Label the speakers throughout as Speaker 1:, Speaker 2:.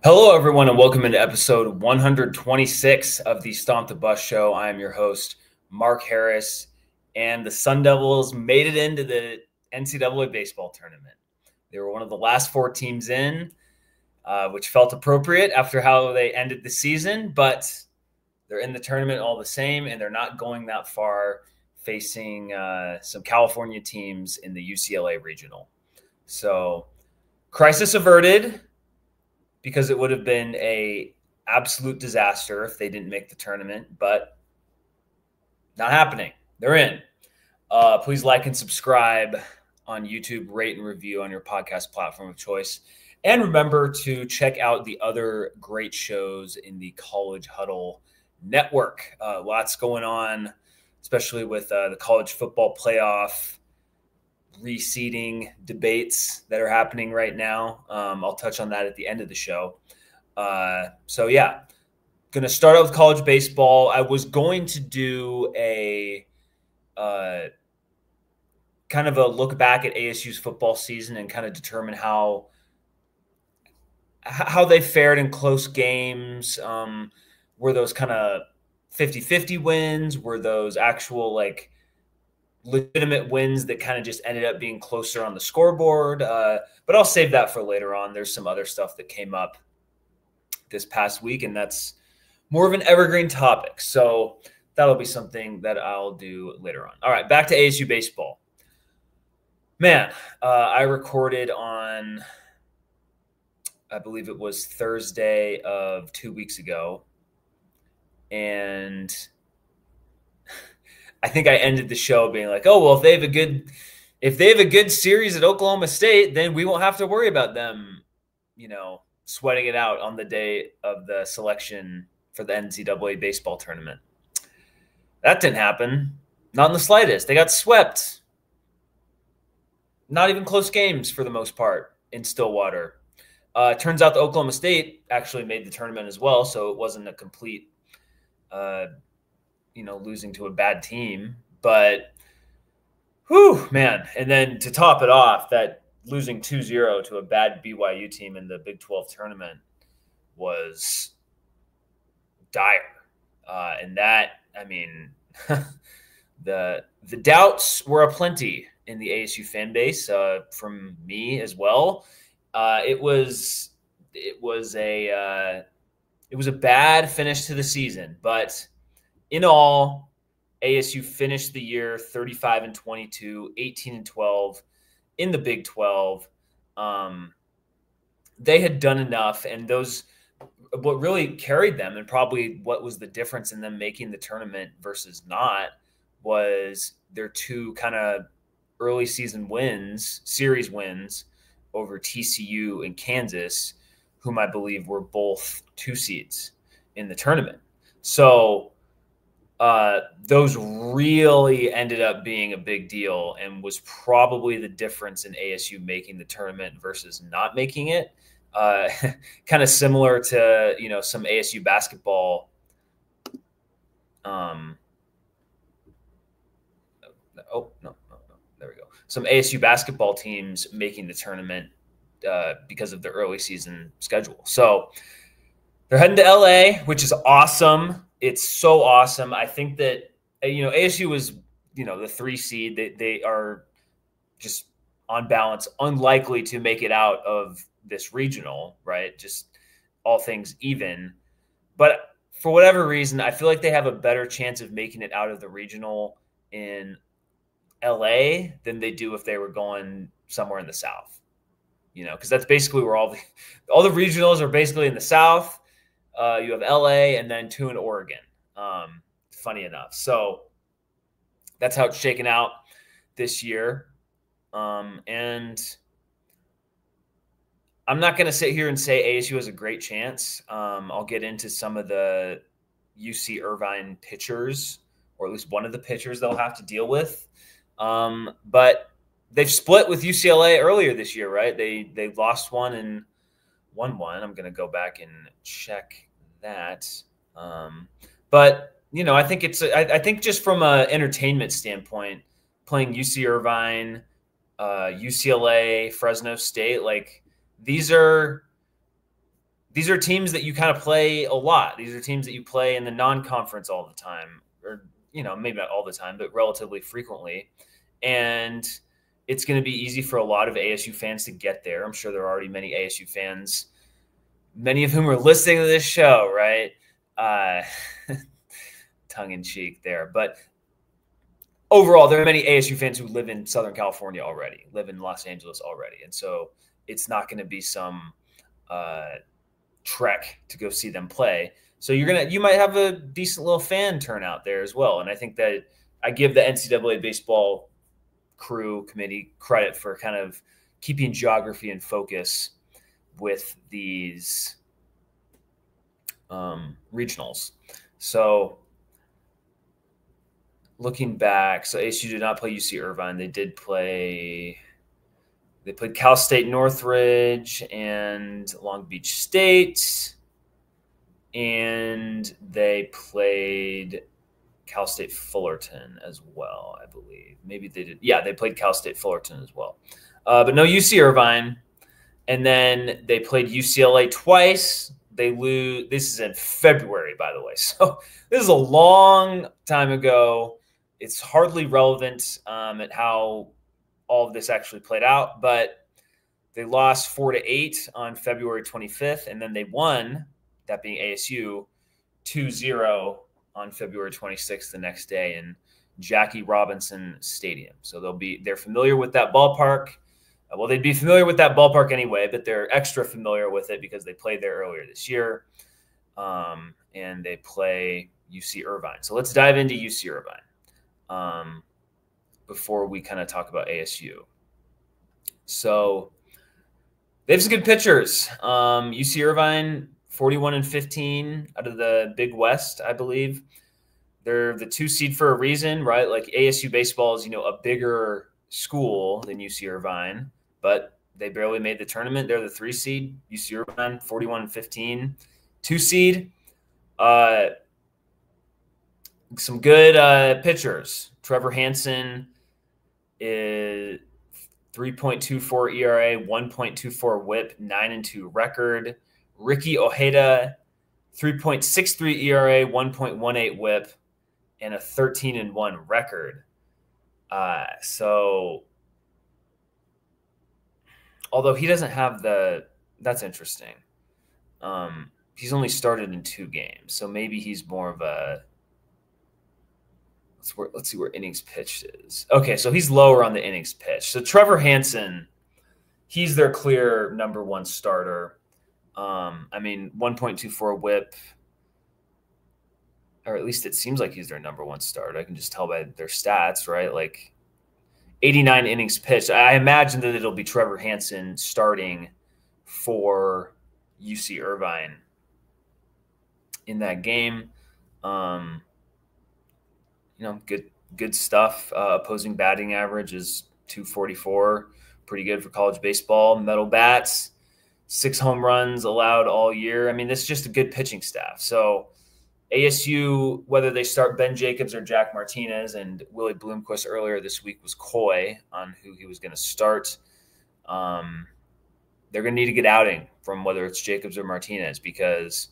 Speaker 1: Hello, everyone, and welcome into episode 126 of the Stomp the Bus Show. I am your host, Mark Harris, and the Sun Devils made it into the NCAA baseball tournament. They were one of the last four teams in, which felt appropriate after how they ended the season, but they're in the tournament all the same, and they're not going that far, facing some California teams in the UCLA regional. So, crisis averted, because it would have been a absolute disaster if they didn't make the tournament, but not happening. They're in. Please like and subscribe on YouTube, rate and review on your podcast platform of choice. And remember to check out the other great shows in the College Huddle Network. Lots going on, especially with the college football playoff reseeding debates that are happening right now. I'll touch on that at the end of the show. Going to start out with college baseball. I was going to do a kind of a look back at ASU's football season and kind of determine how they fared in close games. Were those kind of 50-50 wins? Were those actual legitimate wins that kind of just ended up being closer on the scoreboard? But I'll save that for later on. There's some other stuff that came up this past week, and that's more of an evergreen topic. So that'll be something that I'll do later on. All right, back to ASU baseball. Man, I recorded on, I believe it was Thursday of 2 weeks ago, and I think I ended the show being like, oh, well, if they have a good series at Oklahoma State, then we won't have to worry about them, sweating it out on the day of the selection for the NCAA baseball tournament. That didn't happen. Not in the slightest. They got swept. Not even close games for the most part in Stillwater. Turns out the Oklahoma State actually made the tournament as well, so it wasn't a complete losing to a bad team, but whew, man. And then to top it off, that losing 2-0 to a bad BYU team in the Big 12 tournament was dire. And that, the doubts were aplenty in the ASU fan base, from me as well. It was a bad finish to the season, but in all, ASU finished the year 35-22, 18-12 in the Big 12. They had done enough, and what really carried them, and probably what was the difference in them making the tournament versus not, was their two kind of early season series wins over TCU and Kansas, whom I believe were both 2 seeds in the tournament. So those really ended up being a big deal and was probably the difference in ASU making the tournament versus not making it. Kind of similar to, some ASU basketball. There we go. Some ASU basketball teams making the tournament because of the early season schedule. So they're heading to LA, which is awesome. It's so awesome. I think that, ASU was, the 3 seed. They are just on balance unlikely to make it out of this regional, right? Just all things even. But for whatever reason, I feel like they have a better chance of making it out of the regional in LA than they do if they were going somewhere in the South, because that's basically where all the regionals are basically in the South. You have LA and then 2 in Oregon, funny enough. So that's how it's shaken out this year. And I'm not going to sit here and say ASU has a great chance. I'll get into some of the UC Irvine pitchers, or at least one of the pitchers they'll have to deal with. But they've split with UCLA earlier this year, right? They lost one and won one. I'm going to go back and check that. But I think I think just from an entertainment standpoint, playing UC Irvine, UCLA, Fresno State, these are these are teams that you kind of play a lot. These are teams that you play in the non-conference all the time, or, maybe not all the time, but relatively frequently. And it's going to be easy for a lot of ASU fans to get there. I'm sure there are already many ASU fans, many of whom are listening to this show, right? Tongue in cheek there. But overall, there are many ASU fans who live in Southern California already, live in Los Angeles already. And so it's not going to be some trek to go see them play. So you might have a decent little fan turnout there as well. And I think that I give the NCAA baseball committee credit for kind of keeping geography in focus with these regionals. So looking back, so ASU did not play UC Irvine. They played Cal State Northridge and Long Beach State, and they played Cal State Fullerton as well, I believe. Maybe they did. Yeah, they played Cal State Fullerton as well. But no UC Irvine. And then they played UCLA twice. They lose. This is in February, by the way. So this is a long time ago. It's hardly relevant at how all of this actually played out, but they lost 4-8 on February 25th, and then they won, that being ASU, 2-0 on February 26th the next day in Jackie Robinson Stadium. So they're familiar with that ballpark. Well, they'd be familiar with that ballpark anyway, but they're extra familiar with it because they played there earlier this year, and they play UC Irvine. So let's dive into UC Irvine before we kind of talk about ASU. So they have some good pitchers. UC Irvine, 41-15 out of the Big West, I believe. They're the 2 seed for a reason, right? Like ASU baseball is, a bigger school than UC Irvine, but they barely made the tournament. They're the 3 seed. UC Irvine, 41-15, 2 seed. Some good pitchers. Trevor Hansen is 3.24 ERA, 1.24 WHIP, 9-2 record. Ricky Ojeda, 3.63 ERA, 1.18 WHIP, and a 13-1 record. So, although he doesn't have that's interesting. He's only started in 2 games, so maybe he's more of a. Let's see where innings pitched is. Okay, so he's lower on the innings pitched. So Trevor Hansen, he's their clear number 1 starter. 1.24 WHIP, or at least it seems like he's their number 1 starter. I can just tell by their stats, right? Like 89 innings pitched. I imagine that it'll be Trevor Hansen starting for UC Irvine in that game. Good stuff. Opposing batting average is .244. Pretty good for college baseball. Metal bats, 6 home runs allowed all year. I mean, this is just a good pitching staff. So ASU, whether they start Ben Jacobs or Jack Martinez, and Willie Bloomquist earlier this week was coy on who he was going to start. They're going to need to get outing from whether it's Jacobs or Martinez, because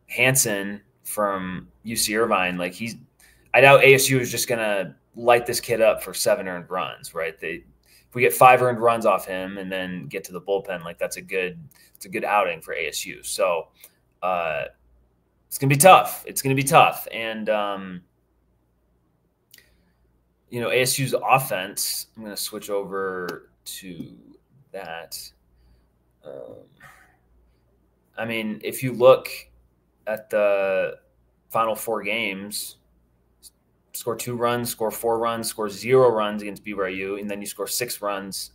Speaker 1: Hansen from UC Irvine, I doubt ASU is just going to light this kid up for 7 earned runs, right? If we get 5 earned runs off him and then get to the bullpen, it's a good outing for ASU. So it's going to be tough. It's going to be tough. And, ASU's offense, I'm going to switch over to that. If you look at the final 4 games, score 2 runs, score 4 runs, score 0 runs against BYU, and then you score 6 runs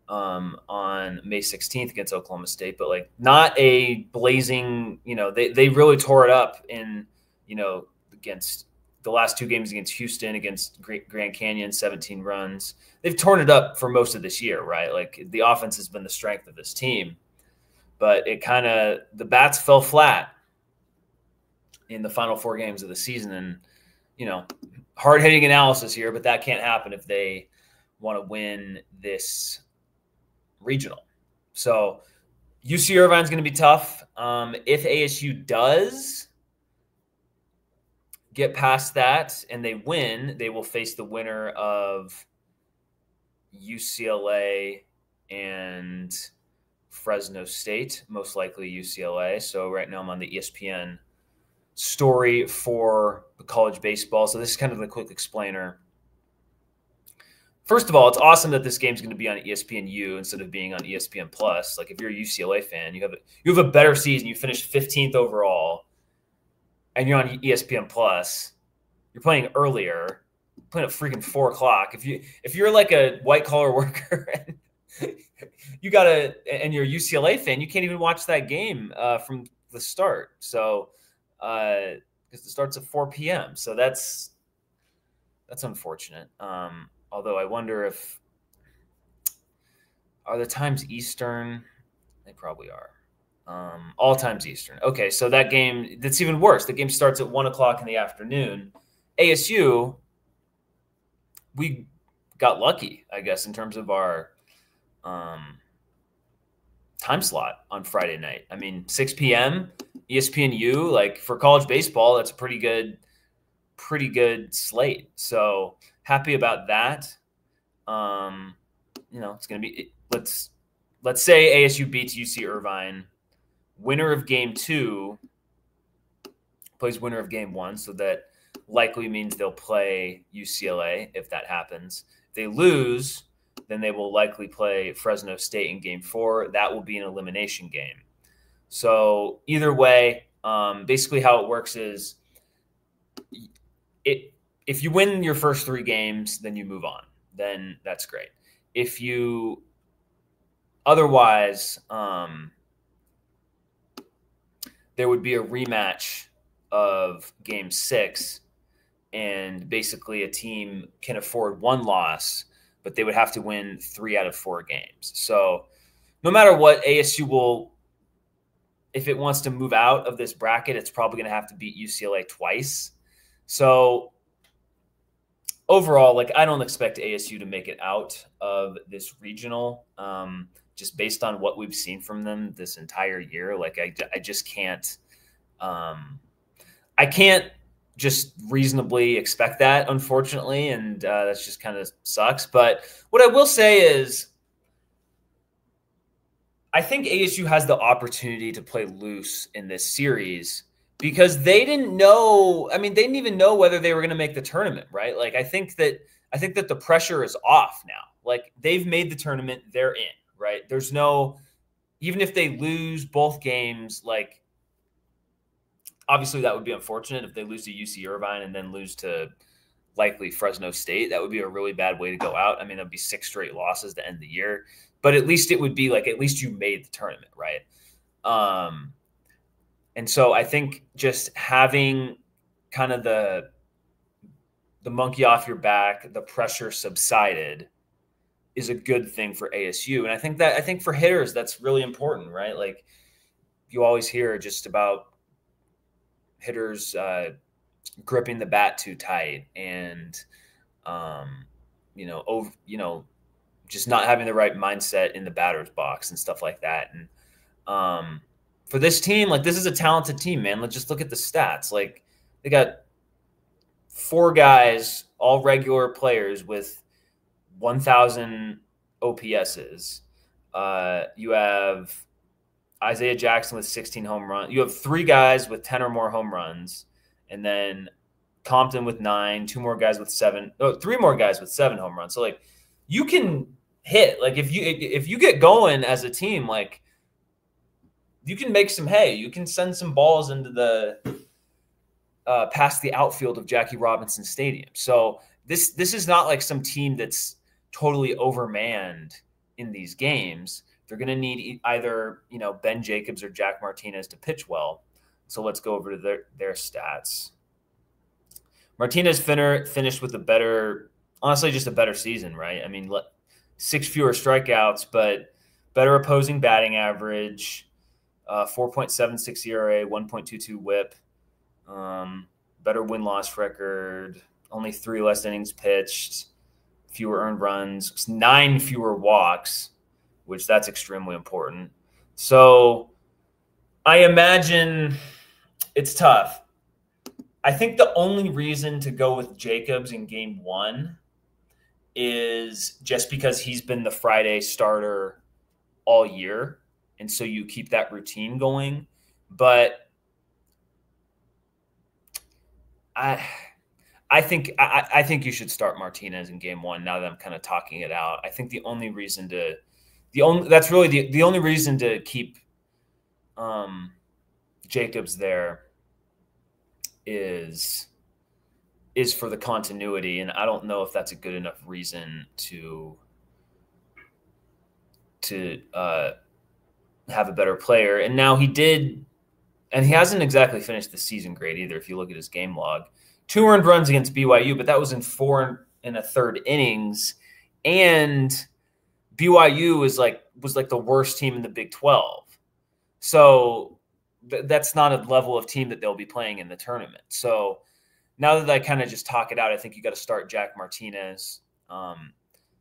Speaker 1: on May 16th against Oklahoma State. But not a blazing, they really tore it up in, against the last 2 games against Houston, against Grand Canyon, 17 runs. They've torn it up for most of this year, right? The offense has been the strength of this team, but the bats fell flat in the final 4 games of the season. And, hard-hitting analysis here, but that can't happen if they want to win this regional. So UC Irvine's going to be tough. If ASU does get past that and they win, they will face the winner of UCLA and Fresno State, most likely UCLA. So right now I'm on the ESPN story for the college baseball. So this is kind of the quick explainer. First of all, it's awesome that this game's going to be on ESPNU instead of being on ESPN Plus. Like if you're a UCLA fan, you have a better season. You finished 15th overall, and you're on ESPN Plus. You're playing earlier, playing at freaking 4:00. If you're like a white collar worker and and you're a UCLA fan, you can't even watch that game from the start. So because it starts at 4 p.m. So that's unfortunate. Although I wonder are the times Eastern? They probably are. All times Eastern. Okay, so that game, that's even worse. The game starts at 1:00 in the afternoon. ASU, we got lucky, I guess, in terms of our time slot on Friday night. I mean, 6 p.m. ESPNU, like for college baseball, that's a pretty good slate. So happy about that. It's going to be, let's say ASU beats UC Irvine. Winner of game 2 plays winner of game 1. So that likely means they'll play UCLA if that happens. If they lose, then they will likely play Fresno State in game 4. That will be an elimination game. So either way, basically how it works is if you win your first 3 games, then you move on. Then that's great. If you otherwise, there would be a rematch of game 6, and basically a team can afford 1 loss, but they would have to win 3 out of 4 games. So no matter what, ASU will, if it wants to move out of this bracket, it's probably going to have to beat UCLA twice. So overall, like I don't expect ASU to make it out of this regional, just based on what we've seen from them this entire year. Like I just can't, I can't just reasonably expect that, unfortunately, and that's just kind of sucks. But what I will say is, I think ASU has the opportunity to play loose in this series because they didn't know. I mean, they didn't even know whether they were going to make the tournament, right? Like, I think that the pressure is off now. Like, they've made the tournament, they're in, right? There's no, even if they lose both games, like, obviously that would be unfortunate if they lose to UC Irvine and then lose to likely Fresno State. That would be a really bad way to go out. I mean, that'd be 6 straight losses to end the year. But at least it would be like, at least you made the tournament, right? And so I think just having kind of the monkey off your back, the pressure subsided, is a good thing for ASU. And I think for hitters, that's really important, right? Like you always hear just about hitters gripping the bat too tight and, just not having the right mindset in the batter's box and stuff like that. And for this team, like this is a talented team, man. Let's just look at the stats. Like they got 4 guys, all regular players with 1,000 OPSs. You have Isaiah Jackson with 16 home runs. You have 3 guys with 10 or more home runs, and then Compton with 9, 2 more guys with 7. Oh, 3 more guys with 7 home runs. So like you can hit. Like if you get going as a team, like you can make some hay. You can send some balls into the past the outfield of Jackie Robinson Stadium. So this is not like some team that's totally overmanned in these games. They're going to need either, Ben Jacobs or Jack Martinez to pitch well. So let's go over to their stats. Martinez finished with honestly, just a better season, right? I mean, 6 fewer strikeouts, but better opposing batting average, 4.76 ERA, 1.22 WHIP, better win-loss record, only 3 less innings pitched, fewer earned runs, 9 fewer walks, which that's extremely important. So I imagine it's tough. I think the only reason to go with Jacobs in game 1 is just because he's been the Friday starter all year. And so you keep that routine going. But I think you should start Martinez in game 1 now that I'm kind of talking it out. I think the only reason to keep Jacobs there is for the continuity, and I don't know if that's a good enough reason to have a better player. And now he did, and he hasn't exactly finished the season great either. If you look at his game log, 2 earned runs against BYU, but that was in 4 1/3 innings, and BYU was like the worst team in the Big 12. So that's not a level of team that they'll be playing in the tournament. So now that I kind of just talk it out, I think you got to start Jack Martinez.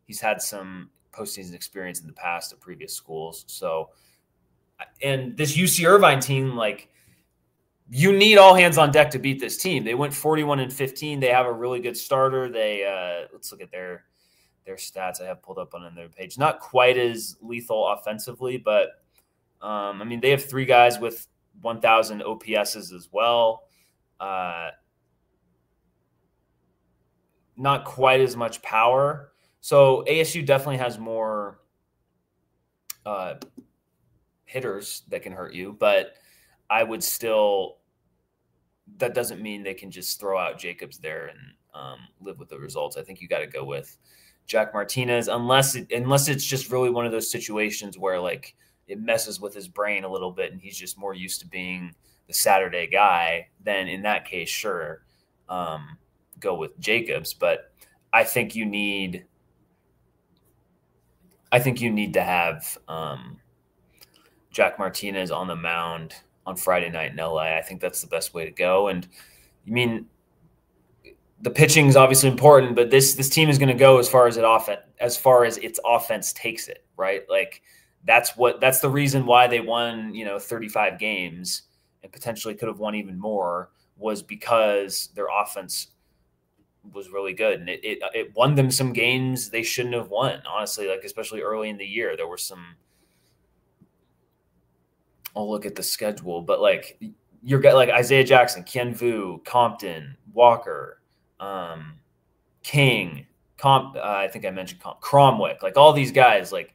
Speaker 1: He's had some postseason experience in the past at previous schools. So, and this UC Irvine team, like, you need all hands on deck to beat this team. They went 41-15. They have a really good starter. They let's look at their stats I have pulled up on their page. Not quite as lethal offensively, but I mean, they have 3 guys with 1,000 OPSs as well. Not quite as much power. So ASU definitely has more hitters that can hurt you, but I would still, that doesn't mean they can just throw out Jacobs there and live with the results. I think you got to go with Jack Martinez, unless it's just really one of those situations where like it messes with his brain a little bit and he's just more used to being the Saturday guy. Then in that case, sure, go with Jacobs. But I think you need to have Jack Martinez on the mound on Friday night in LA. I think that's the best way to go. And I mean, the pitching is obviously important, but this team is going to go as far as its offense takes it, right? Like that's the reason why they won, 35 games and potentially could have won even more, was because their offense was really good. And it won them some games they shouldn't have won, honestly, like especially early in the year. There were some, I'll look at the schedule, but like you're got like Isaiah Jackson, Ken Vu, Compton, Walker, King, I think I mentioned Cromwick, like all these guys, like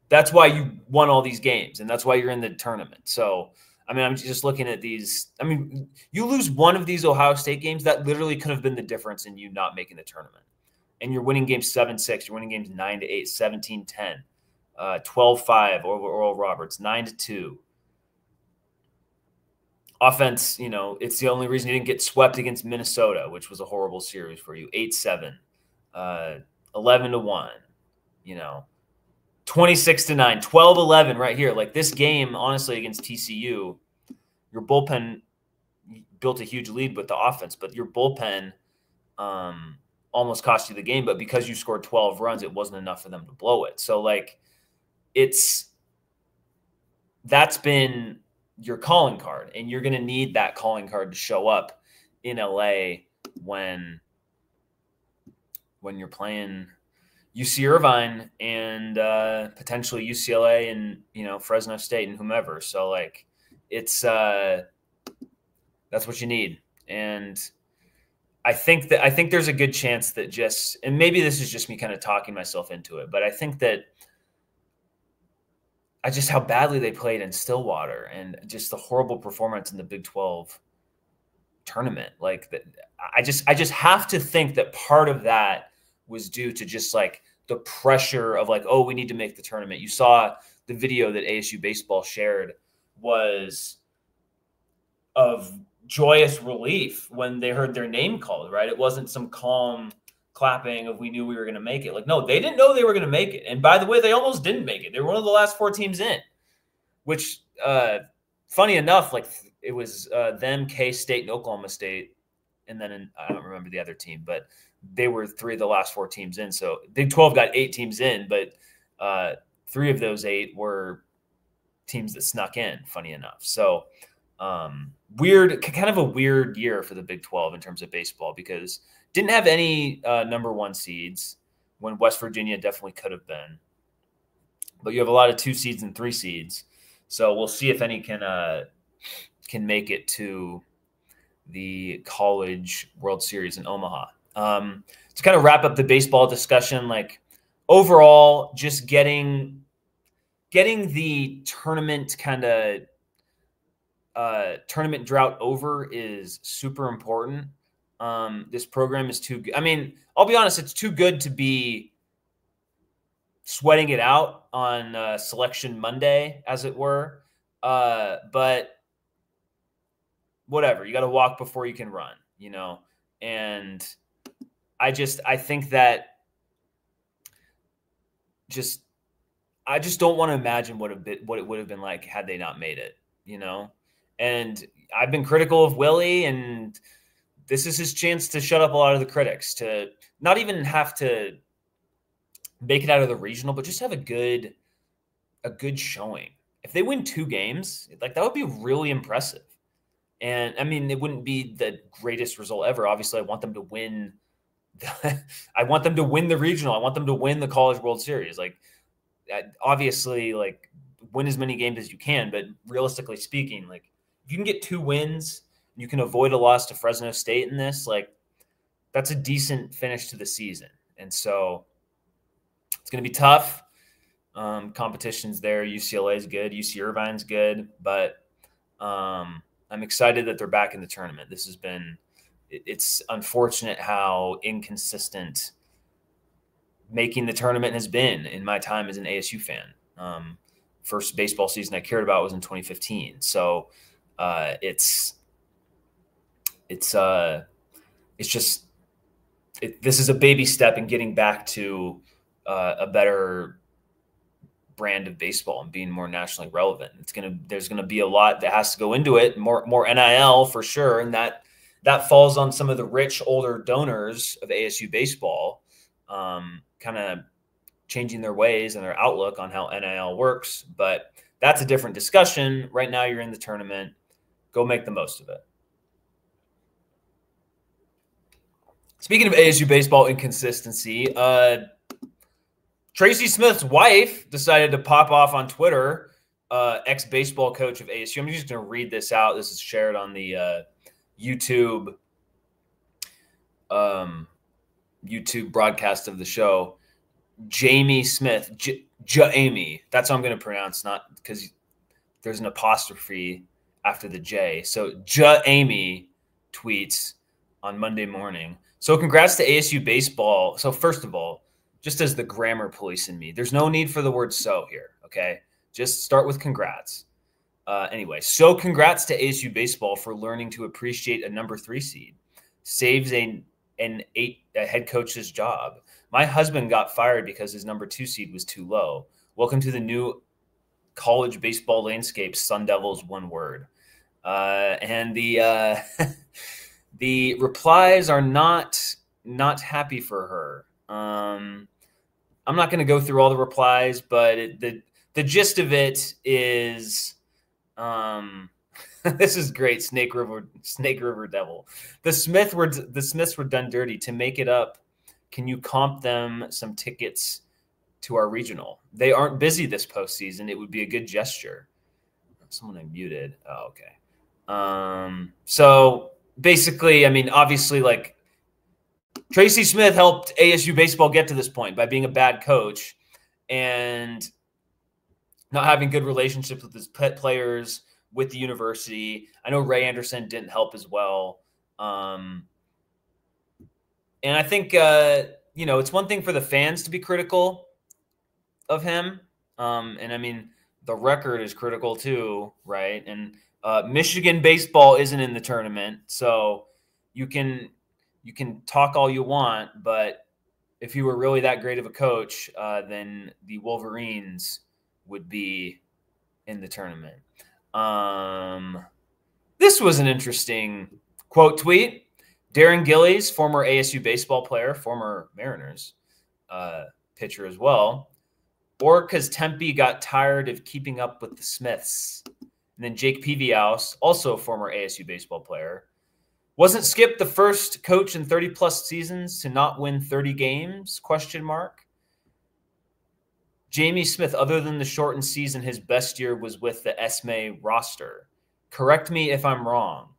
Speaker 1: that's why you won all these games and that's why you're in the tournament. So, I mean, I'm just looking at these. I mean, you lose one of these Ohio State games, that literally could have been the difference in you not making the tournament. And you're winning games 7-6, you're winning games 9-8, 17-10, 12-5 over Oral Roberts, 9-2. Offense, it's the only reason you didn't get swept against Minnesota, which was a horrible series for you. 8-7, 11-1, 26-9, 12-11 right here. Like this game, honestly, against TCU, your bullpen built a huge lead with the offense, but your bullpen almost cost you the game. But because you scored 12 runs, it wasn't enough for them to blow it. So like that's been your calling card, and you're going to need that calling card to show up in LA when you're playing UC Irvine and potentially UCLA and Fresno State and whomever. So like it's that's what you need. And I think there's a good chance that and maybe this is just me kind of talking myself into it, but I think that just how badly they played in Stillwater and just the horrible performance in the Big 12 tournament. Like that, I just have to think that part of that was due to just like the pressure of like, oh, we need to make the tournament. You saw the video that ASU Baseball shared was of joyous relief when they heard their name called, right? It wasn't some calm clapping of we knew we were going to make it. Like, no, they didn't know they were going to make it. And by the way, they almost didn't make it. They were one of the last 4 teams in, which funny enough, like it was them, K-State, and Oklahoma State. And then I don't remember the other team, but they were 3 of the last 4 teams in. So Big 12 got 8 teams in, but 3 of those 8 were teams that snuck in, funny enough. So weird, kind of a weird year for the Big 12 in terms of baseball, because didn't have any number 1 seeds when West Virginia definitely could have been. But you have a lot of 2 seeds and 3 seeds. So we'll see if any can make it to the College World Series in Omaha. To kind of wrap up the baseball discussion, like overall, just getting the tournament tournament drought over is super important. This program is too good. I mean, I'll be honest, it's too good to be sweating it out on Selection Monday, as it were. But whatever, you got to walk before you can run, and I think that I just don't want to imagine what it would have been like had they not made it, and I've been critical of Willie, and this is his chance to shut up a lot of the critics, to not even have to make it out of the regional, but just have a good showing. If they win 2 games, like that would be really impressive. And I mean, it wouldn't be the greatest result ever. Obviously, I want them to win. I want them to win the regional. I want them to win the College World Series. Like, obviously, like win as many games as you can. But realistically speaking, like if you can get 2 wins, you can avoid a loss to Fresno State in this. Like, that's a decent finish to the season. And so it's going to be tough. Competition's there. UCLA is good. UC Irvine's good. But I'm excited that they're back in the tournament. This has been – it's unfortunate how inconsistent making the tournament has been in my time as an ASU fan. First baseball season I cared about was in 2015. So this is a baby step in getting back to a better brand of baseball and being more nationally relevant. There's gonna be a lot that has to go into it, more NIL for sure, and that falls on some of the rich older donors of ASU baseball, kind of changing their ways and their outlook on how NIL works. But that's a different discussion. Right now, you're in the tournament. Go make the most of it. Speaking of ASU baseball inconsistency, Tracy Smith's wife decided to pop off on Twitter, ex-baseball coach of ASU. I'm just going to read this out. This is shared on the YouTube broadcast of the show. Jamie Smith, J-Amy. That's how I'm going to pronounce, not because there's an apostrophe after the J. So J-Amy tweets on Monday morning. So congrats to ASU baseball. So first of all, just as the grammar police in me, there's no need for the word "so" here, okay? Just start with congrats. Anyway, so congrats to ASU baseball for learning to appreciate a number 3 seed. Saves a head coach's job. My husband got fired because his number 2 seed was too low. Welcome to the new college baseball landscape, Sun Devils, one word. And the the replies are not happy for her. I'm not going to go through all the replies, but the gist of it is, this is great. Snake River Devil. The Smiths were done dirty. To make it up, can you comp them some tickets to our regional? They aren't busy this postseason. It would be a good gesture. Someone I muted. Oh, okay. So basically, I mean, obviously, like, Tracy Smith helped ASU baseball get to this point by being a bad coach and not having good relationships with his players, with the university. I know Ray Anderson didn't help as well. And I think, it's one thing for the fans to be critical of him. And I mean, the record is critical too, right? And Michigan baseball isn't in the tournament, so you can talk all you want, but if you were really that great of a coach, then the Wolverines would be in the tournament. This was an interesting quote tweet. Darren Gillies, former ASU baseball player, former Mariners pitcher as well, or because Tempe got tired of keeping up with the Smiths. And then Jake Peavyhouse, also a former ASU baseball player. Wasn't Skip the first coach in 30-plus seasons to not win 30 games? ? Jamie Smith, other than the shortened season, his best year was with the Esme roster. Correct me if I'm wrong.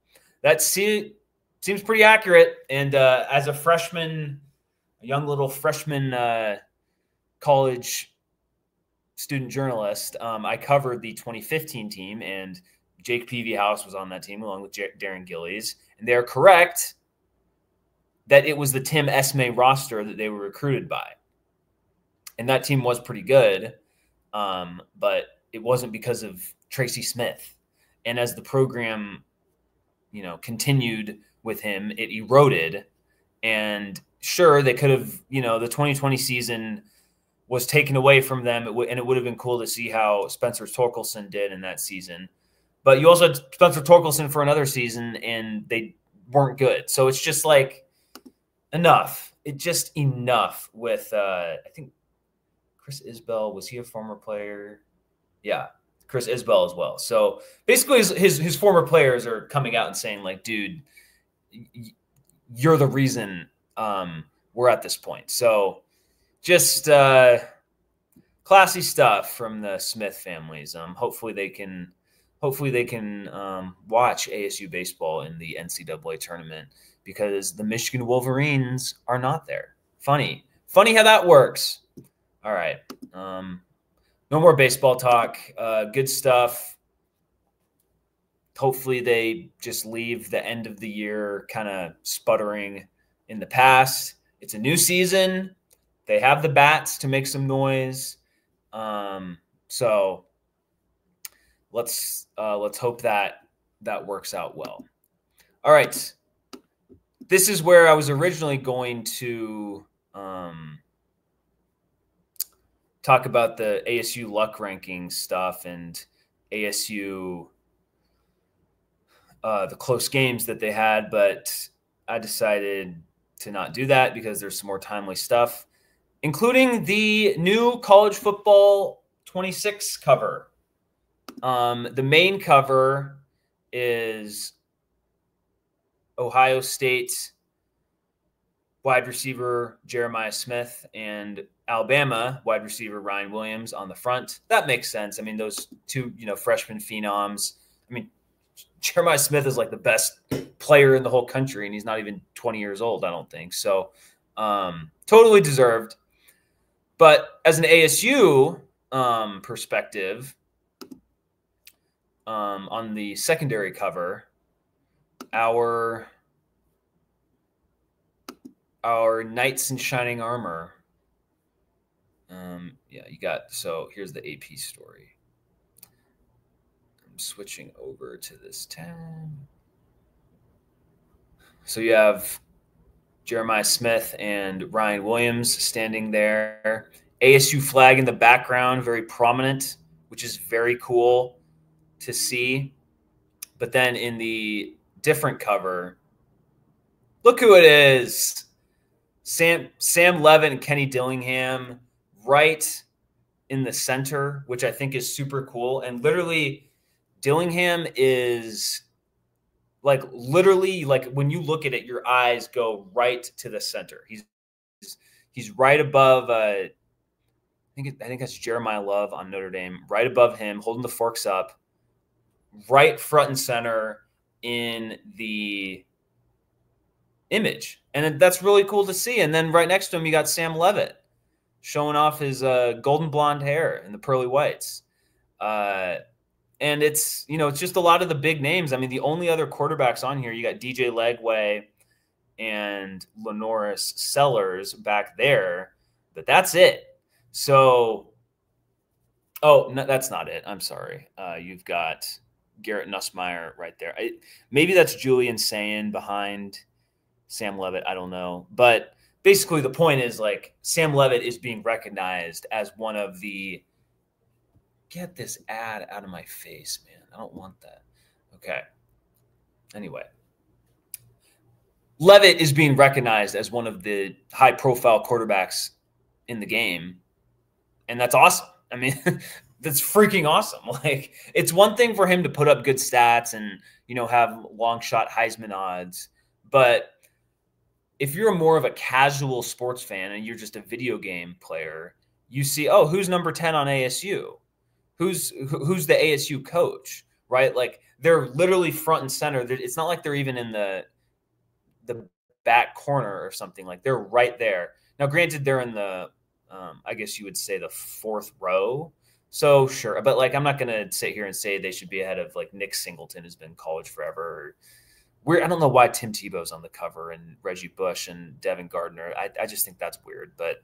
Speaker 1: That seems pretty accurate. And as a freshman, a young little freshman college student journalist, I covered the 2015 team, and Jake Peavyhouse was on that team along with Darren Gillies. And they're correct that it was the Tim Esme roster that they were recruited by. And that team was pretty good, but it wasn't because of Tracy Smith. And as the program, continued with him, it eroded. And sure, they could have, the 2020 season was taken away from them, and it would have been cool to see how Spencer Torkelson did in that season. But you also had Spencer Torkelson for another season, and they weren't good. So it's just like enough. It's just enough with, I think, Chris Isbell, was he a former player? Yeah, Chris Isbell as well. So basically his former players are coming out and saying, like, dude, you're the reason we're at this point. So just classy stuff from the Smith families. Hopefully they can watch ASU baseball in the NCAA tournament, because the Michigan Wolverines are not there. Funny how that works. All right. No more baseball talk. Good stuff. Hopefully they just leave the end of the year kind of sputtering in the past. It's a new season. They have the bats to make some noise. So let's hope that works out well. All right. This is where I was originally going to talk about the ASU luck ranking stuff and ASU, the close games that they had, but I decided to not do that because there's some more timely stuff, including the new college football 26 cover. The main cover is Ohio State wide receiver Jeremiah Smith and Alabama wide receiver Ryan Williams on the front. That makes sense. I mean, those two, freshman phenoms. I mean, Jeremiah Smith is like the best player in the whole country, and he's not even 20 years old, I don't think. So totally deserved. But as an ASU perspective, on the secondary cover, our knights in shining armor. So here's the AP story. I'm switching over to this tab. So you have Jeremiah Smith and Ryan Williams standing there. ASU flag in the background, very prominent, which is very cool to see. But then in the different cover, look who it is. Sam Leavitt and Kenny Dillingham right in the center, which I think is super cool. And literally, Dillingham is literally when you look at it, your eyes go right to the center. He's right above. I think that's Jeremiah Love on Notre Dame, right above him, holding the forks up, right front and center in the image. And that's really cool to see. And then right next to him, you got Sam Leavitt showing off his golden blonde hair and the pearly whites. And it's just a lot of the big names. I mean, the only other quarterbacks on here, you got DJ Legway and Lenoris Sellers back there, but that's it. So, no, that's not it. I'm sorry. You've got Garrett Nussmeier right there. Maybe that's Julian Sayin behind Sam Leavitt. I don't know. But basically the point is Sam Leavitt is being recognized as one of the – get this ad out of my face, man. I don't want that. Okay. Anyway. Leavitt is being recognized as one of the high-profile quarterbacks in the game. And that's awesome. I mean, that's freaking awesome. Like, it's one thing for him to put up good stats and, have long shot Heisman odds. But if you're more of a casual sports fan and you're just a video game player, you see, oh, who's number 10 on ASU? Who's the ASU coach, right? Like, they're literally front and center. It's not like they're even in the back corner or something. Like, they're right there. Now, granted, they're in the, I guess you would say, the fourth row. So sure. But like, I'm not going to sit here and say they should be ahead of like Nick Singleton, who's been in college forever. I don't know why Tim Tebow's on the cover and Reggie Bush and Devin Gardner. I just think that's weird, but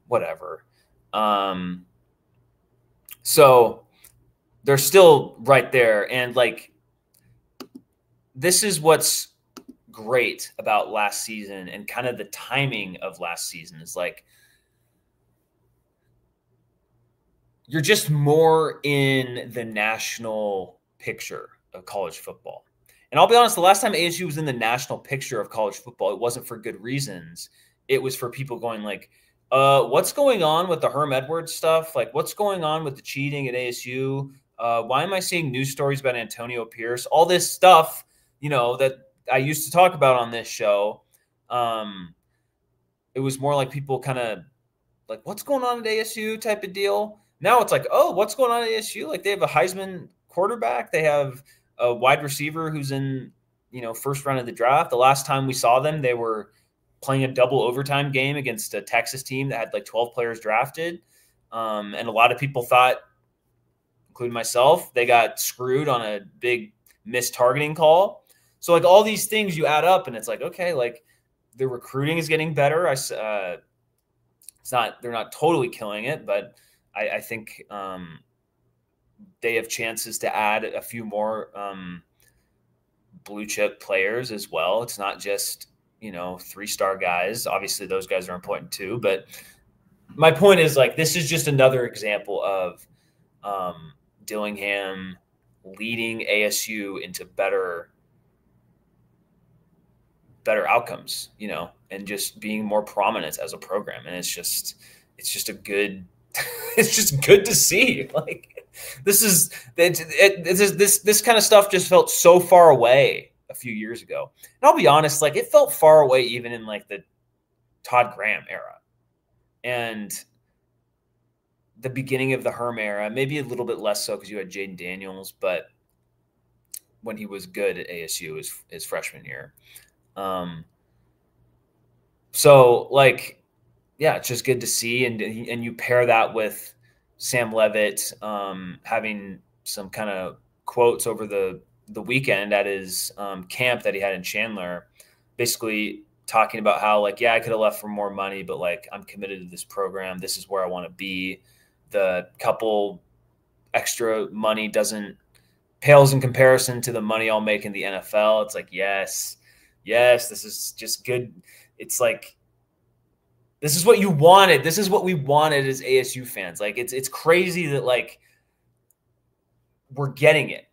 Speaker 1: whatever. So they're still right there. And like, this is what's great about last season and kind of the timing of last season is like, you're just more in the national picture of college football. And I'll be honest, the last time ASU was in the national picture of college football, it wasn't for good reasons. It was for people going like, what's going on with the Herm Edwards stuff? Like, what's going on with the cheating at ASU? Why am I seeing news stories about Antonio Pierce? All this stuff, that I used to talk about on this show. It was more like people kind of like, what's going on at ASU type of deal. Now it's like, oh, what's going on at ASU? Like, they have a Heisman quarterback. They have a wide receiver who's in, first round of the draft. The last time we saw them, they were playing a double overtime game against a Texas team that had like 12 players drafted. And a lot of people thought, including myself, they got screwed on a big missed targeting call. So like, all these things you add up and it's like, okay, like, the recruiting is getting better. They're not totally killing it, but I think they have chances to add a few more blue chip players as well. It's not just, 3-star guys. Obviously those guys are important too, but my point is like, this is just another example of Dillingham leading ASU into better outcomes, and just being more prominent as a program. And it's just a good, it's just good to see. Like, this kind of stuff just felt so far away a few years ago. And I'll be honest, like, it felt far away even in like the Todd Graham era and the beginning of the Herm era, maybe a little bit less so because you had Jaden Daniels, but when he was good at ASU his freshman year. So like, yeah, it's just good to see. And you pair that with Sam Leavitt having some kind of quotes over the weekend at his camp that he had in Chandler, basically talking about how like, yeah, I could have left for more money, but like, I'm committed to this program. This is where I want to be. The couple extra money pales in comparison to the money I'll make in the NFL. It's like, yes, this is just good. It's like, this is what you wanted. This is what we wanted as ASU fans. Like, it's crazy that like we're getting it,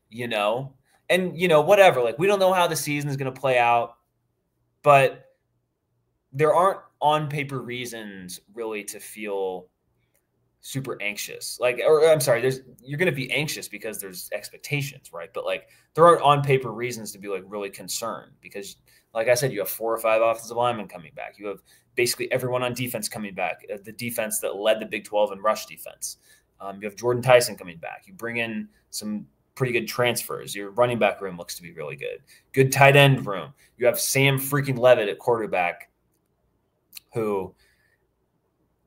Speaker 1: and whatever, like, we don't know how the season is going to play out, but there aren't on paper reasons really to feel super anxious. Like, or I'm sorry, you're going to be anxious because there's expectations, right? But like, there aren't on paper reasons to be like really concerned because, like I said, you have 4 or 5 offensive linemen coming back. You have basically everyone on defense coming back. The defense that led the Big 12 in rush defense. You have Jordan Tyson coming back. You bring in some pretty good transfers. Your running back room looks to be really good. Good tight end room. You have Sam freaking Leavitt at quarterback, who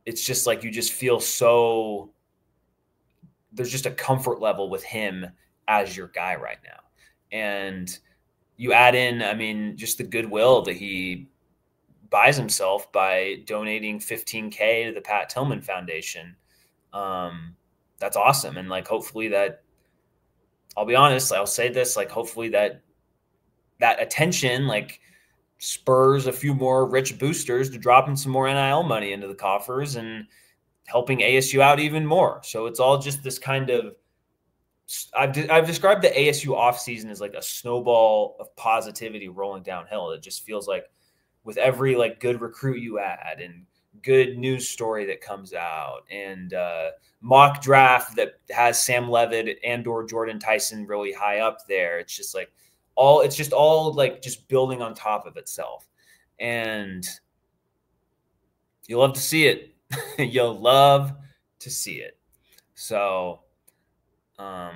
Speaker 1: it's just like you just feel so – there's just a comfort level with him as your guy right now. And you add in, I mean, just the goodwill that he buys himself by donating $15K to the Pat Tillman Foundation. That's awesome. And like, hopefully that, I'll be honest, I'll say this, like, hopefully that attention, like, spurs a few more rich boosters to drop in some more NIL money into the coffers and helping ASU out even more. So it's all just this kind of, I've described the ASU offseason as like a snowball of positivity rolling downhill. It just feels like with every like good recruit you add and good news story that comes out, and mock draft that has Sam Leavitt and or Jordan Tyson really high up there. It's just like all like just building on top of itself, and you'll love to see it. You'll love to see it. So, I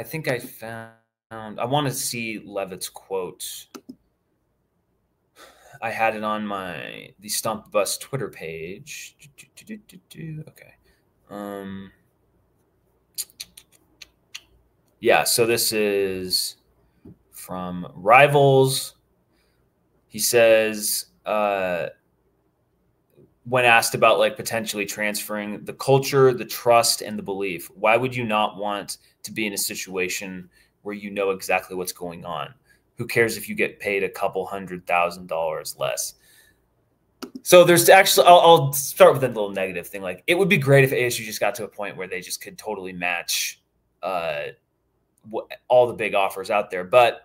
Speaker 1: think I I want to see Levitt's quote. I had it on the Stomp the Bus Twitter page. Okay. Yeah, so this is from Rivals. He says, when asked about like potentially transferring, the culture, the trust, and the belief, why would you not want to be in a situation where you know exactly what's going on? Who cares if you get paid a couple $100,000 less? So there's actually, I'll start with a little negative thing. Like, it would be great if ASU just got to a point where they just could totally match all the big offers out there. But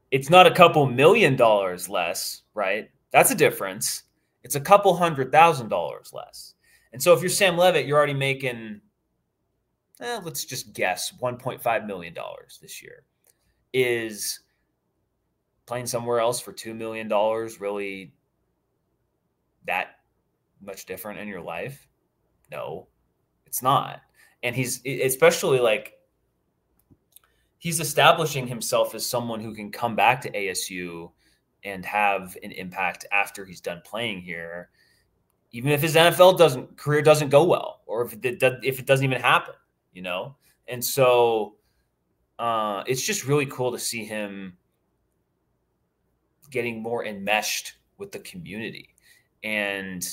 Speaker 1: it's not a couple $1,000,000 less, right? That's a difference. It's a couple $100,000 less. And so if you're Sam Leavitt, you're already making, let's just guess, $1.5 million this year. Is playing somewhere else for $2 million really that much different in your life? No, it's not. And he's especially like, he's establishing himself as someone who can come back to ASU and have an impact after he's done playing here, even if his NFL career doesn't go well, or if it doesn't even happen, you know? And so it's just really cool to see him getting more enmeshed with the community. And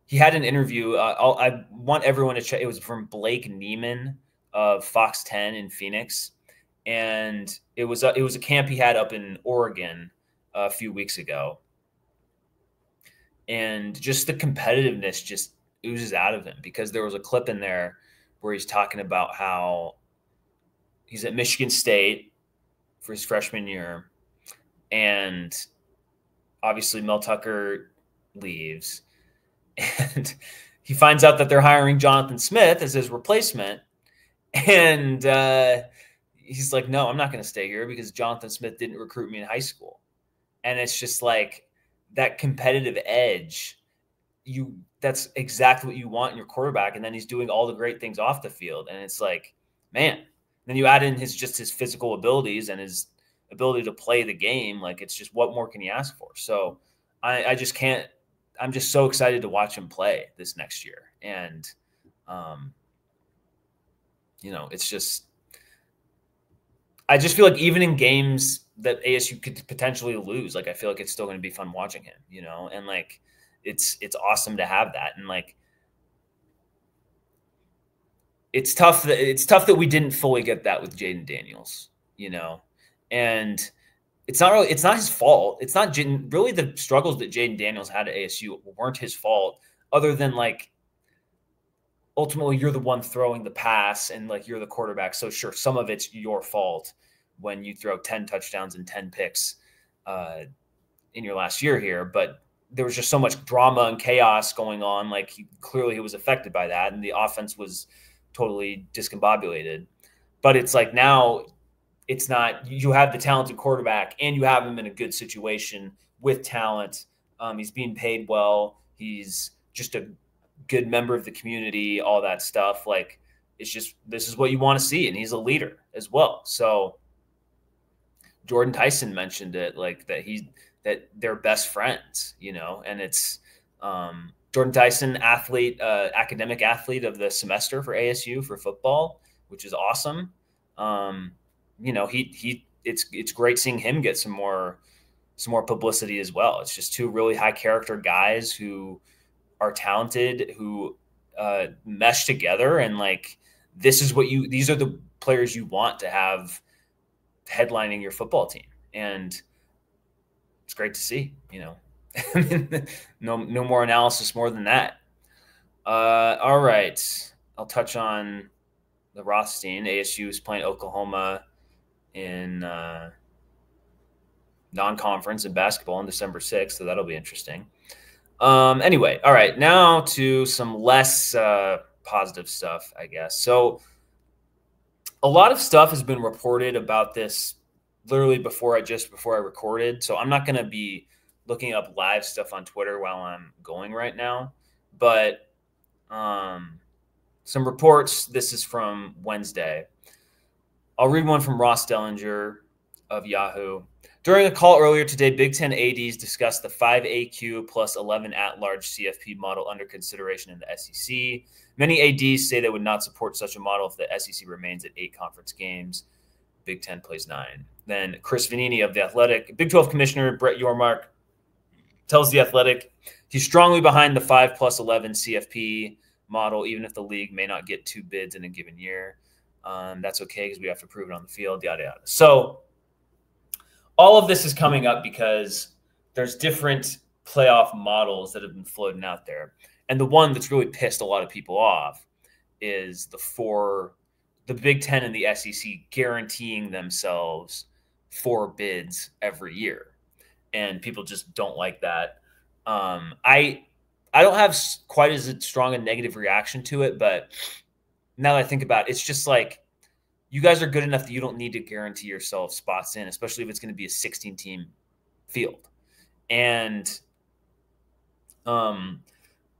Speaker 1: he had an interview. I want everyone to check. It was from Blake Neiman of Fox 10 in Phoenix. And it was a camp he had up in Oregon a few weeks ago. And just the competitiveness just oozes out of him, because there was a clip in there where he's talking about how he's at Michigan State for his freshman year, and obviously Mel Tucker leaves, and he finds out that they're hiring Jonathan Smith as his replacement, and he's like, no, I'm not going to stay here because Jonathan Smith didn't recruit me in high school. And it's just like that competitive edge. That's exactly what you want in your quarterback. And then he's doing all the great things off the field. And it's like, man, then you add in his physical abilities and his ability to play the game. Like, it's just, what more can you ask for? So I just can't, I'm just so excited to watch him play this next year. And, it's just, I just feel like even in games that ASU could potentially lose, like, I feel like it's still going to be fun watching him, and like, it's awesome to have that. And like, it's tough that we didn't fully get that with Jaden Daniels, and it's not his fault. It's not really the struggles that Jaden Daniels had at ASU weren't his fault, other than like, ultimately you're the one throwing the pass and like you're the quarterback. So sure, some of it's your fault when you throw 10 touchdowns and 10 picks in your last year here. But there was just so much drama and chaos going on. Like, clearly he was affected by that, and the offense was totally discombobulated. But it's like, now it's not, you have the talented quarterback and you have him in a good situation with talent. He's being paid well. He's just a good member of the community, all that stuff. Like, it's just, this is what you want to see. And he's a leader as well. So Jordan Tyson mentioned it, like that they're best friends, and it's Jordan Tyson, academic athlete of the semester for ASU for football, which is awesome. It's great seeing him get some more publicity as well. It's just two really high character guys who are talented, who mesh together, and like, these are the players you want to have headlining your football team. And it's great to see, no more analysis more than that. All right. I'll touch on the Rothstein. ASU is playing Oklahoma in non-conference in basketball on December 6th. So that'll be interesting. Anyway, all right, now to some less positive stuff, I guess. So a lot of stuff has been reported about this literally before I recorded. So I'm not going to be looking up live stuff on Twitter while I'm going right now, but some reports. This is from Wednesday. I'll read one from Ross Dellinger of Yahoo. During a call earlier today, Big Ten ADs discussed the 5AQ plus 11 at-large CFP model under consideration in the SEC. Many ADs say they would not support such a model if the SEC remains at 8 conference games. Big Ten plays 9. Then Chris Vanini of The Athletic, Big 12 Commissioner Brett Yormark tells The Athletic he's strongly behind the 5 plus 11 CFP model, even if the league may not get 2 bids in a given year. That's okay because we have to prove it on the field, yada, yada. So all of this is coming up because there's different playoff models that have been floating out there. And the one that's really pissed a lot of people off is the Big Ten and the SEC guaranteeing themselves 4 bids every year. And people just don't like that. I don't have quite as strong a negative reaction to it, but now that I think about it, it's just like you guys are good enough that you don't need to guarantee yourself spots in, especially if it's going to be a 16-team field. And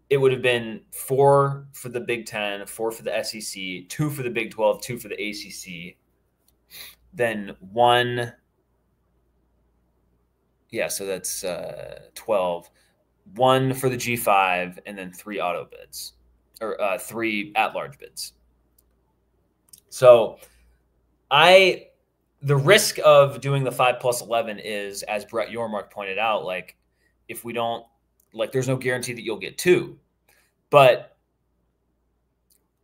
Speaker 1: it would have been 4 for the Big Ten, 4 for the SEC, 2 for the Big 12, 2 for the ACC, then 1. Yeah, so that's 12. 1 for the G5, and then 3 auto bids, or 3 at-large bids. So the risk of doing the 5 plus 11 is, as Brett Yormark pointed out, like if we don't, like there's no guarantee that you'll get 2. But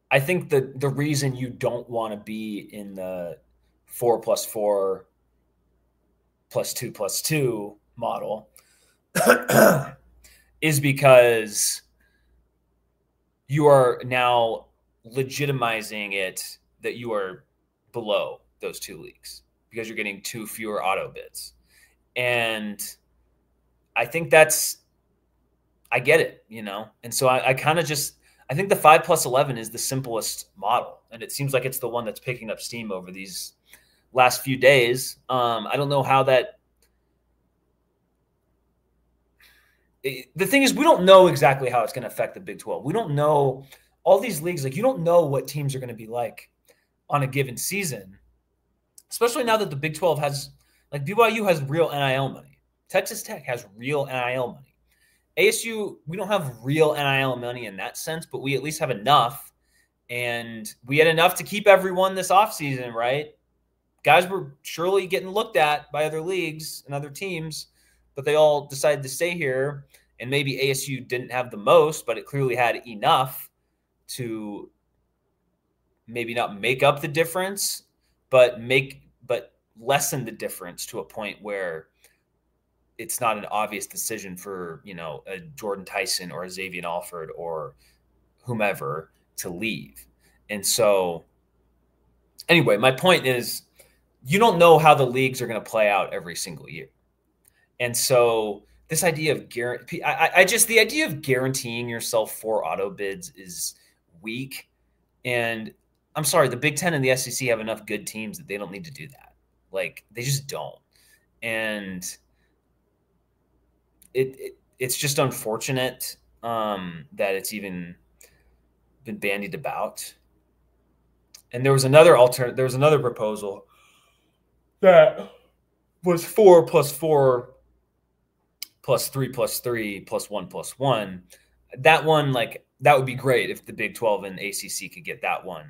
Speaker 1: I think the reason you don't want to be in the 4 plus 4 plus 2 plus 2 model is because you are now legitimizing it that you are below those 2 leagues because you're getting 2 fewer auto bids. And I think I get it, And so I kind of I think the 5 plus 11 is the simplest model. And it seems like it's the one that's picking up steam over these last few days. I don't know how the thing is, we don't know exactly how it's going to affect the Big 12. We don't know all these leagues. Like, you don't know what teams are going to be like on a given season, especially now that the Big 12 has, like, BYU has real NIL money. Texas Tech has real NIL money. ASU, we don't have real NIL money in that sense, but we at least have enough. And we had enough to keep everyone this offseason, right? Guys were surely getting looked at by other leagues and other teams, but they all decided to stay here. And maybe ASU didn't have the most, but it clearly had enough to maybe not make up the difference, but lessen the difference to a point where it's not an obvious decision for, a Jordan Tyson or a Xavier Alford or whomever to leave. And so anyway, my point is you don't know how the leagues are going to play out every single year. And so this idea of the idea of guaranteeing yourself 4 auto bids is weak. And I'm sorry, the Big Ten and the SEC have enough good teams that they don't need to do that. Like, they just don't. And it's just unfortunate that it's even been bandied about. And there was another proposal that was 4 plus 4 plus 3 plus 3 plus 1 plus 1. That one, like, that would be great if the Big 12 and ACC could get that one.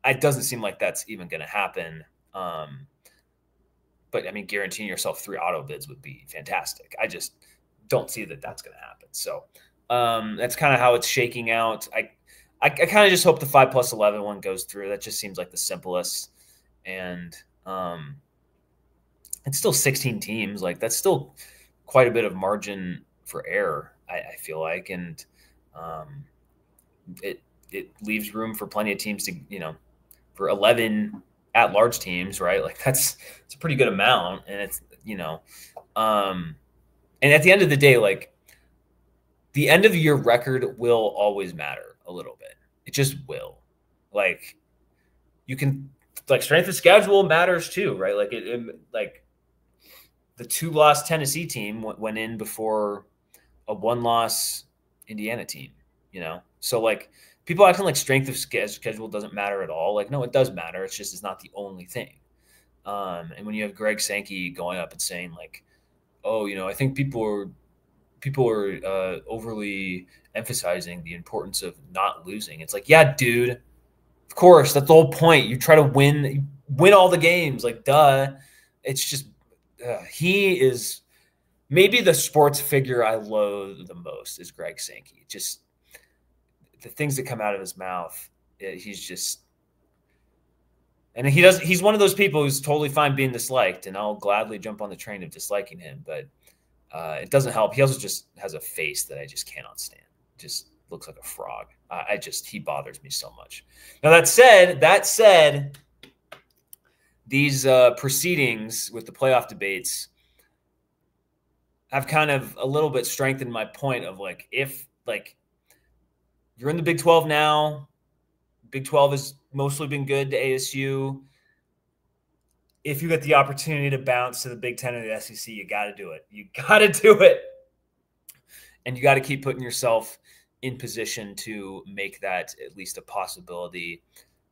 Speaker 1: It doesn't seem like that's even going to happen. But, I mean, guaranteeing yourself 3 auto bids would be fantastic. I just don't see that that's going to happen. So that's kind of how it's shaking out. I kind of just hope the 5 plus 11 one goes through. That just seems like the simplest. And it's still 16 teams. Like, that's still quite a bit of margin for error, I feel like. And it leaves room for plenty of teams to, for 11 at-large teams, right? Like, it's a pretty good amount. And it's, and at the end of the day, like, the end of year record will always matter a little bit. It just will. Like, you can, like, strength of schedule matters too, right? Like, like the 2-loss Tennessee team went in before a 1-loss Indiana team, So, like, people acting like strength of schedule doesn't matter at all. Like, no, it does matter. It's just, it's not the only thing. And when you have Greg Sankey going up and saying, like, oh, I think people are overly emphasizing the importance of not losing. It's like, yeah, dude, of course, that's the whole point. You try to win all the games. Like, duh. It's just he is maybe the sports figure I loathe the most is Greg Sankey. Just the things that come out of his mouth. He's just, and he's one of those people who's totally fine being disliked, and I'll gladly jump on the train of disliking him, but it doesn't help. He also just has a face that I just cannot stand. Just looks like a frog. He bothers me so much. Now, that said, these proceedings with the playoff debates have kind of a little bit strengthened my point of, like, if, like, you're in the Big 12 now, Big 12 has mostly been good to ASU. If you get the opportunity to bounce to the Big 10 or the SEC, you got to do it. You got to do it. And you got to keep putting yourself in position to make that at least a possibility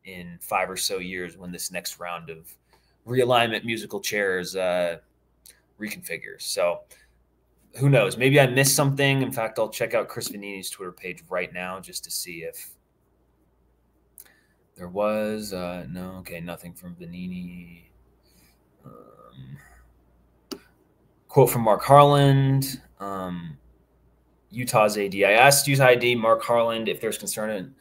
Speaker 1: in 5 or so years when this next round of realignment musical chairs reconfigures. So who knows? Maybe I missed something. In fact, I'll check out Chris Vanini's Twitter page right now just to see if there was nothing from Vanini. Quote from Mark Harland, Utah's AD. I asked Utah AD Mark Harland if there's concern in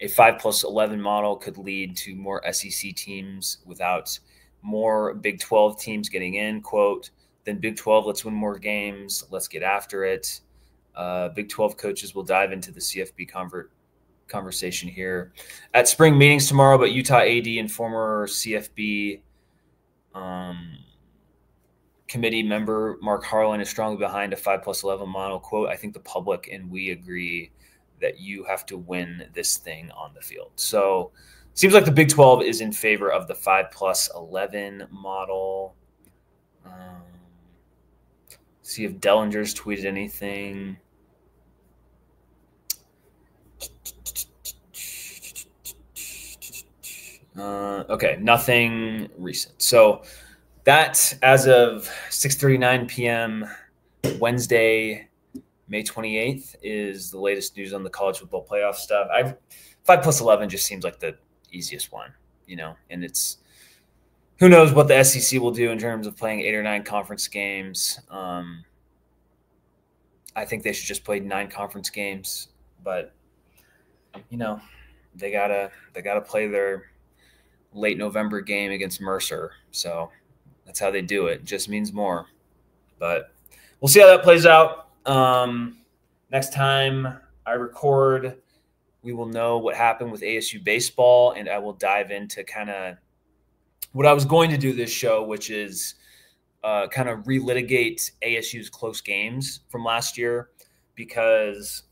Speaker 1: a 5+11 model could lead to more SEC teams without more Big 12 teams getting in. Quote, then Big 12, let's win more games. Let's get after it. Big 12 coaches will dive into the CFB conversation here at spring meetings tomorrow, but Utah AD and former CFB committee member Mark Harlan is strongly behind a 5+11 model. Quote, I think the public and we agree that you have to win this thing on the field. So seems like the Big 12 is in favor of the 5+11 model. See if Dellinger's tweeted anything. Okay, nothing recent. So that, as of 6:39 p.m. Wednesday, May 28th, is the latest news on the college football playoff stuff. 5+11 just seems like the easiest one, and it's, who knows what the SEC will do in terms of playing 8 or 9 conference games. I think they should just play 9 conference games, but they gotta play their late November game against Mercer. So that's how they do it. It just means more. But we'll see how that plays out. Next time I record, we will know what happened with ASU Baseball, and I will dive into kind of what I was going to do this show, which is kind of relitigate ASU's close games from last year, because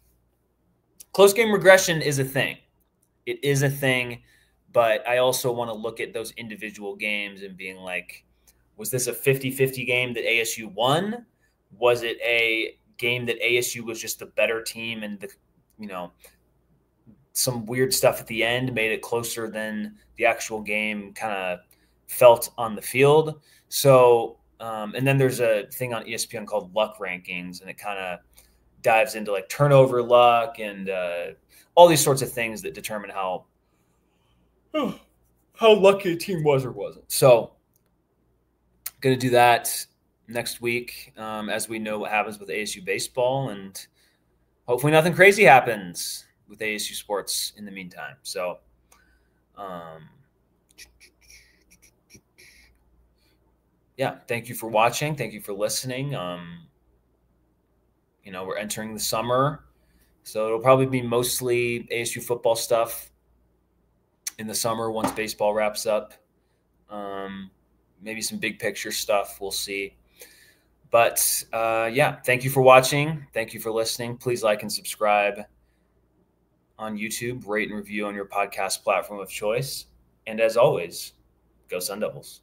Speaker 1: close game regression is a thing. It is a thing, but I also want to look at those individual games and being like, was this a 50-50 game that ASU won? Was it a game that ASU was just the better team and some weird stuff at the end made it closer than the actual game kind of felt on the field? So, and then there's a thing on ESPN called Luck Rankings, and it kind of dives into like turnover luck and all these sorts of things that determine how lucky a team was or wasn't. So going to do that next week as we know what happens with ASU baseball, and hopefully nothing crazy happens with ASU sports in the meantime. So yeah, thank you for watching. Thank you for listening. We're entering the summer, so it'll probably be mostly ASU football stuff in the summer once baseball wraps up. Maybe some big picture stuff. We'll see. But yeah, thank you for watching. Thank you for listening. Please like and subscribe on YouTube, rate and review on your podcast platform of choice. And as always, go Sun Devils.